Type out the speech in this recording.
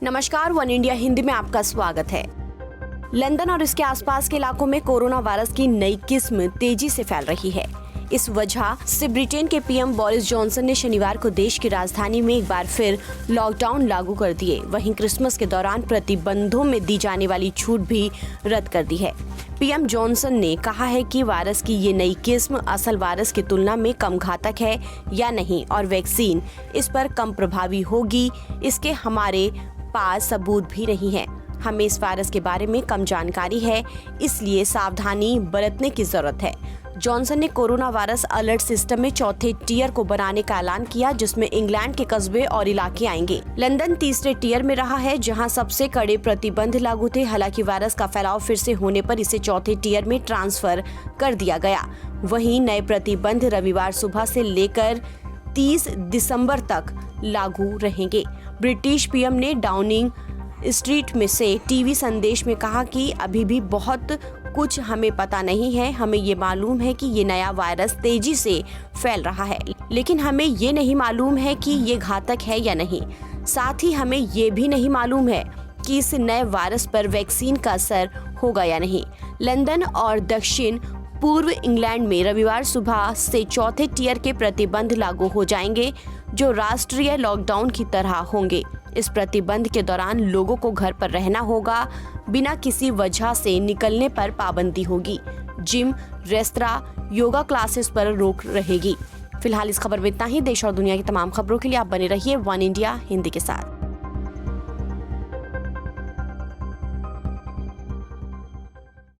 नमस्कार, one India Hindi में आपका स्वागत है। लंदन और इसके आसपास के इलाकों में कोरोना वायरस की नई किस्म तेजी से फैल रही है। इस वजह से ब्रिटेन के पीएम बोरिस जॉनसन ने शनिवार को देश की राजधानी में एक बार फिर लॉकडाउन लागू कर दिए। वहीं क्रिसमस के दौरान प्रतिबंधों में दी जाने वाली छूट भी रद्द कर दी है। पीएम जॉनसन ने कहा है कि वायरस की ये नई किस्म असल वायरस की तुलना में कम घातक है या नहीं और वैक्सीन इस पर कम प्रभावी होगी, इसके हमारे पास सबूत भी नहीं है। हमें इस वायरस के बारे में कम जानकारी है, इसलिए सावधानी बरतने की जरूरत है। जॉनसन ने कोरोना वायरस अलर्ट सिस्टम में चौथे टियर को बनाने का ऐलान किया, जिसमें इंग्लैंड के कस्बे और इलाके आएंगे। लंदन तीसरे टियर में रहा है, जहां सबसे कड़े प्रतिबंध लागू थे। हालांकि वायरस का फैलाव फिर से होने पर इसे चौथे टियर में ट्रांसफर कर दिया गया। वहीं नए प्रतिबंध रविवार सुबह से लेकर 30 दिसंबर तक लागू रहेंगे। ब्रिटिश पीएम ने डाउनिंग स्ट्रीट में से टीवी संदेश में कहा कि अभी भी बहुत कुछ हमें पता नहीं है। हमें ये मालूम है कि ये नया वायरस तेजी से फैल रहा है, लेकिन हमें ये नहीं मालूम है कि ये घातक है या नहीं। साथ ही हमें ये भी नहीं मालूम है कि इस नए वायरस पर वैक्सीन का असर होगा या नहीं। लंदन और दक्षिण पूर्व इंग्लैंड में रविवार सुबह से चौथे टियर के प्रतिबंध लागू हो जाएंगे, जो राष्ट्रीय लॉकडाउन की तरह होंगे। इस प्रतिबंध के दौरान लोगों को घर पर रहना होगा, बिना किसी वजह से निकलने पर पाबंदी होगी। जिम, रेस्तरां, योगा क्लासेस पर रोक रहेगी। फिलहाल इस खबर में इतना ही। देश और दुनिया की तमाम खबरों के लिए आप बने रहिए वन इंडिया हिंदी के साथ।